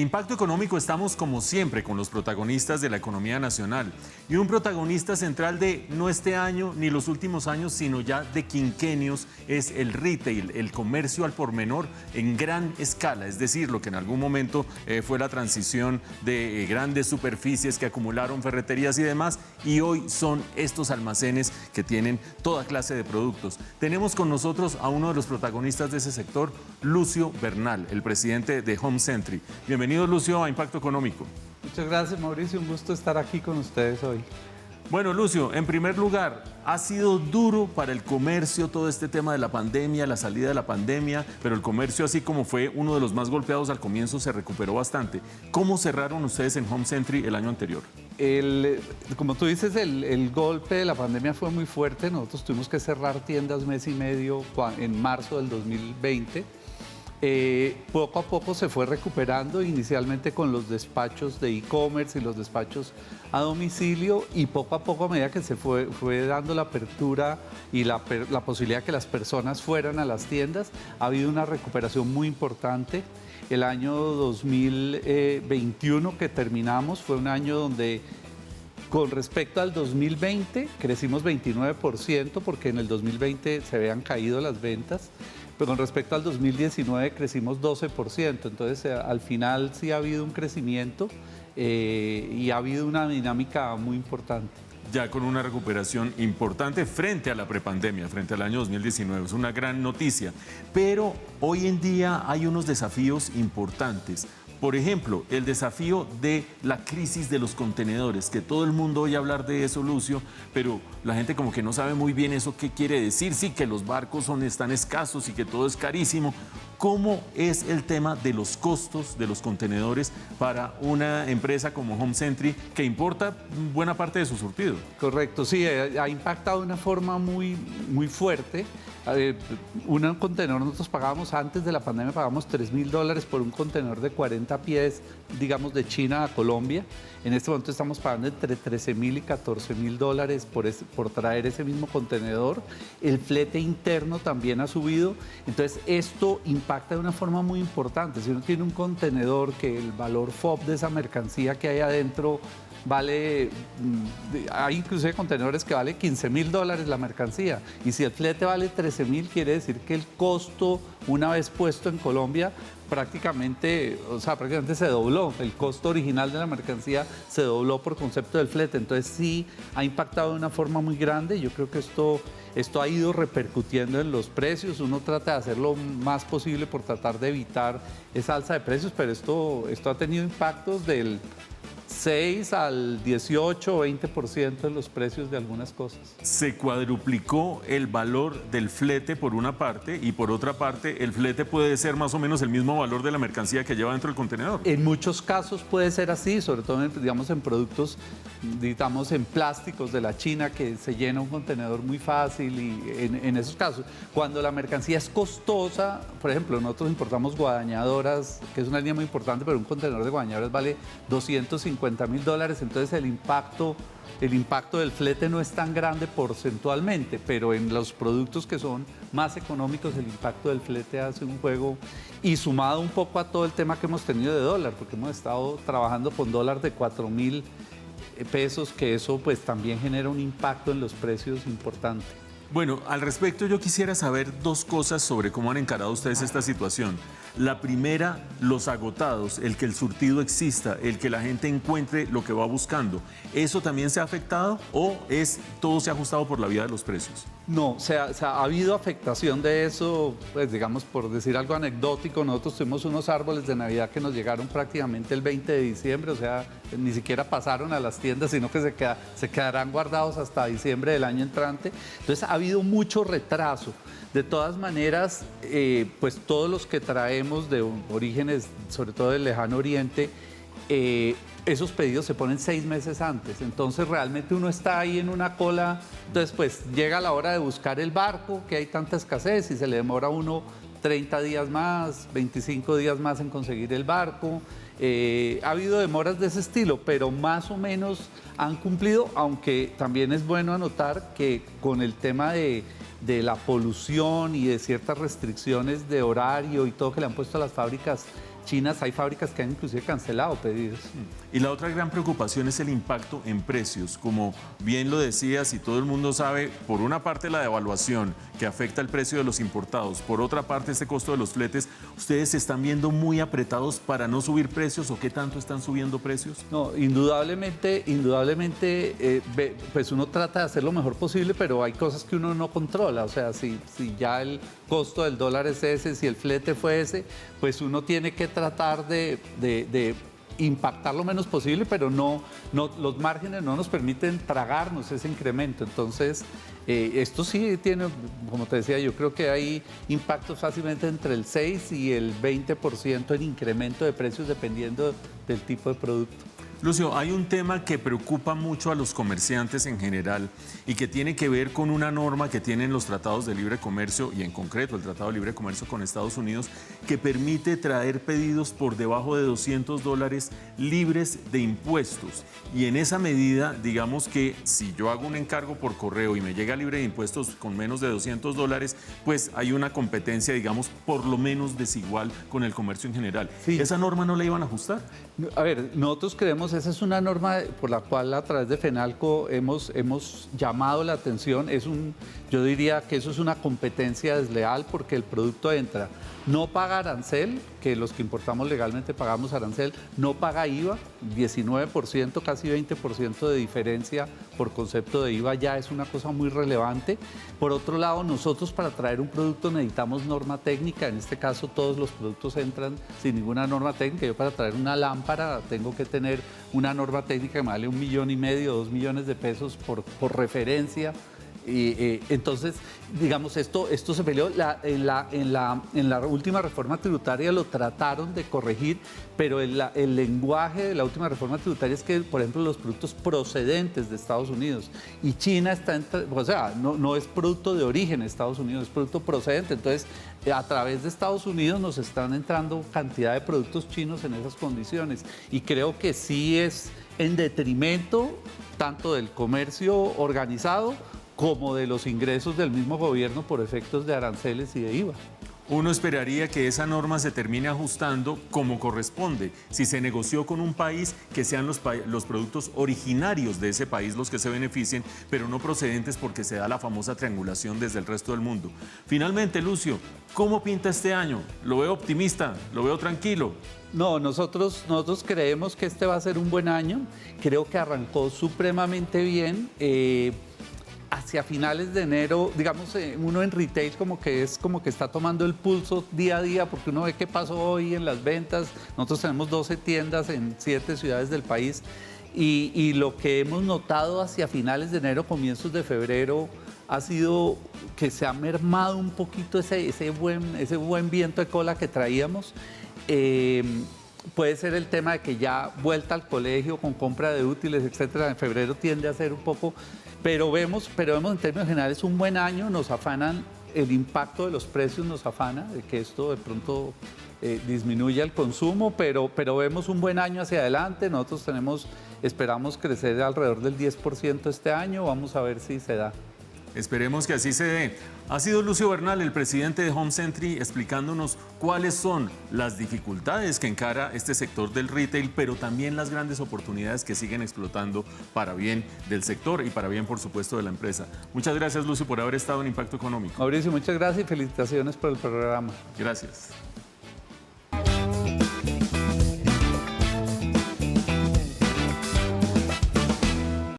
Impacto Económico estamos como siempre con los protagonistas de la economía nacional y un protagonista central de no este año ni los últimos años, sino ya de quinquenios es el retail, el comercio al por menor en gran escala, es decir, lo que en algún momento fue la transición de grandes superficies que acumularon ferreterías y demás, y hoy son estos almacenes que tienen toda clase de productos. Tenemos con nosotros a uno de los protagonistas de ese sector, Lucio Bernal, el presidente de Home Century. Bienvenido, Lucio, a Impacto Económico. Muchas gracias, Mauricio. Un gusto estar aquí con ustedes hoy. Bueno, Lucio, en primer lugar, ha sido duro para el comercio todo este tema de la pandemia, la salida de la pandemia, pero el comercio, así como fue uno de los más golpeados al comienzo, se recuperó bastante. ¿Cómo cerraron ustedes en Home Century el año anterior? Como tú dices, el golpe de la pandemia fue muy fuerte. Nosotros tuvimos que cerrar tiendas mes y medio en marzo del 2020. Poco a poco se fue recuperando, inicialmente con los despachos de e-commerce y los despachos a domicilio, y poco a poco, a medida que se fue dando la apertura y la posibilidad de que las personas fueran a las tiendas, ha habido una recuperación muy importante. El año 2021 que terminamos fue un año donde, con respecto al 2020, crecimos 29%, porque en el 2020 se habían caído las ventas. Pero con respecto al 2019 crecimos 12%, entonces al final sí ha habido un crecimiento y ha habido una dinámica muy importante. Ya con una recuperación importante frente a la prepandemia, frente al año 2019, es una gran noticia. Pero hoy en día hay unos desafíos importantes. Por ejemplo, el desafío de la crisis de los contenedores, que todo el mundo oye hablar de eso, Lucio, pero la gente como que no sabe muy bien eso qué quiere decir. Sí, que los barcos están escasos y que todo es carísimo. ¿Cómo es el tema de los costos de los contenedores para una empresa como Home Century que importa buena parte de su surtido? Correcto, sí, ha impactado de una forma muy fuerte. Un contenedor, nosotros pagábamos antes de la pandemia, pagábamos $3.000 por un contenedor de 40 pies, digamos, de China a Colombia. En este momento estamos pagando entre $13.000 y $14.000 por traer ese mismo contenedor. El flete interno también ha subido. Entonces, esto impacta de una forma muy importante. Si uno tiene un contenedor que el valor FOB de esa mercancía que hay adentro vale, hay inclusive contenedores que vale $15.000 la mercancía, y si el flete vale $13.000, quiere decir que el costo, una vez puesto en Colombia, prácticamente se dobló. El costo original de la mercancía se dobló por concepto del flete. Entonces sí ha impactado de una forma muy grande. Yo creo que esto ha ido repercutiendo en los precios. Uno trata de hacer lo más posible por tratar de evitar esa alza de precios, pero esto ha tenido impactos del 6 al 18 o 20% de los precios de algunas cosas. Se cuadruplicó el valor del flete por una parte, y por otra parte el flete puede ser más o menos el mismo valor de la mercancía que lleva dentro del contenedor. En muchos casos puede ser así, sobre todo en productos, digamos, en plásticos de la China, que se llena un contenedor muy fácil, y en esos casos, cuando la mercancía es costosa, por ejemplo, nosotros importamos guadañadoras, que es una línea muy importante, pero un contenedor de guadañadoras vale $250.000, entonces el impacto del flete no es tan grande porcentualmente, pero en los productos que son más económicos el impacto del flete hace un juego, y sumado un poco a todo el tema que hemos tenido de dólar, porque hemos estado trabajando con dólar de 4.000 pesos, que eso pues también genera un impacto en los precios importante. Bueno, al respecto yo quisiera saber dos cosas sobre cómo han encarado ustedes esta situación. La primera, los agotados, el que el surtido exista, el que la gente encuentre lo que va buscando. ¿Eso también se ha afectado o todo se ha ajustado por la vía de los precios? No, ha habido afectación de eso, pues digamos, por decir algo anecdótico, nosotros tuvimos unos árboles de Navidad que nos llegaron prácticamente el 20 de diciembre, o sea, ni siquiera pasaron a las tiendas, sino que se quedarán guardados hasta diciembre del año entrante. Entonces ha habido mucho retraso. De todas maneras, pues todos los que traemos de orígenes, sobre todo del lejano oriente, esos pedidos se ponen 6 meses antes, entonces realmente uno está ahí en una cola. Entonces pues llega la hora de buscar el barco, que hay tanta escasez, y se le demora a uno 30 días más, 25 días más en conseguir el barco. Ha habido demoras de ese estilo, pero más o menos han cumplido, aunque también es bueno anotar que con el tema de la polución y de ciertas restricciones de horario y todo que le han puesto a las fábricas, China hay fábricas que han inclusive cancelado pedidos. Y la otra gran preocupación es el impacto en precios. Como bien lo decías y todo el mundo sabe, por una parte la devaluación que afecta el precio de los importados, por otra parte este costo de los fletes, ¿ustedes se están viendo muy apretados para no subir precios o qué tanto están subiendo precios? No, indudablemente, pues uno trata de hacer lo mejor posible, pero hay cosas que uno no controla. O sea, si ya el costo del dólar es ese, si el flete fue ese, pues uno tiene que tratar de impactar lo menos posible, pero los márgenes no nos permiten tragarnos ese incremento. Entonces, esto sí tiene, como te decía, yo creo que hay impactos fácilmente entre el 6 y el 20% en incremento de precios dependiendo del tipo de producto. Lucio, hay un tema que preocupa mucho a los comerciantes en general y que tiene que ver con una norma que tienen los tratados de libre comercio y en concreto el Tratado de Libre Comercio con Estados Unidos que permite traer pedidos por debajo de $200 libres de impuestos. Y en esa medida, digamos que si yo hago un encargo por correo y me llega libre de impuestos con menos de $200, pues hay una competencia, digamos, por lo menos desigual con el comercio en general. Sí. ¿Esa norma no la iban a ajustar? A ver, nosotros creemos, esa es una norma por la cual a través de FENALCO hemos llamado la atención. Yo diría que eso es una competencia desleal porque el producto entra, no paga arancel, que los que importamos legalmente pagamos arancel, no paga IVA, 19%, casi 20% de diferencia por concepto de IVA ya es una cosa muy relevante. Por otro lado, nosotros para traer un producto necesitamos norma técnica, en este caso todos los productos entran sin ninguna norma técnica. Yo para traer una lámpara tengo que tener una norma técnica que me vale $1,5 millones, 2 millones de pesos por referencia. Entonces, digamos, esto se peleó. En la última reforma tributaria lo trataron de corregir, pero el lenguaje de la última reforma tributaria es que, por ejemplo, los productos procedentes de Estados Unidos y China no es producto de origen de Estados Unidos, es producto procedente. Entonces, a través de Estados Unidos nos están entrando cantidad de productos chinos en esas condiciones. Y creo que sí es en detrimento tanto del comercio organizado como de los ingresos del mismo gobierno por efectos de aranceles y de IVA. Uno esperaría que esa norma se termine ajustando como corresponde. Si se negoció con un país, que sean los productos originarios de ese país los que se beneficien, pero no procedentes porque se da la famosa triangulación desde el resto del mundo. Finalmente, Lucio, ¿cómo pinta este año? ¿Lo veo optimista? ¿Lo veo tranquilo? No, nosotros creemos que este va a ser un buen año. Creo que arrancó supremamente bien. Hacia finales de enero, digamos, uno en retail como que está tomando el pulso día a día porque uno ve qué pasó hoy en las ventas. Nosotros tenemos 12 tiendas en 7 ciudades del país y lo que hemos notado hacia finales de enero, comienzos de febrero, ha sido que se ha mermado un poquito ese buen viento de cola que traíamos. Puede ser el tema de que ya vuelta al colegio con compra de útiles, etcétera, en febrero tiende a ser un poco, pero vemos en términos generales un buen año. Nos afanan el impacto de los precios, nos afana de que esto de pronto disminuya el consumo, pero vemos un buen año hacia adelante. Nosotros esperamos crecer alrededor del 10% este año, vamos a ver si se da. Esperemos que así se dé. Ha sido Lucio Bernal, el presidente de Home Sentry, explicándonos cuáles son las dificultades que encara este sector del retail, pero también las grandes oportunidades que siguen explotando para bien del sector y para bien, por supuesto, de la empresa. Muchas gracias, Lucio, por haber estado en Impacto Económico. Mauricio, muchas gracias y felicitaciones por el programa. Gracias.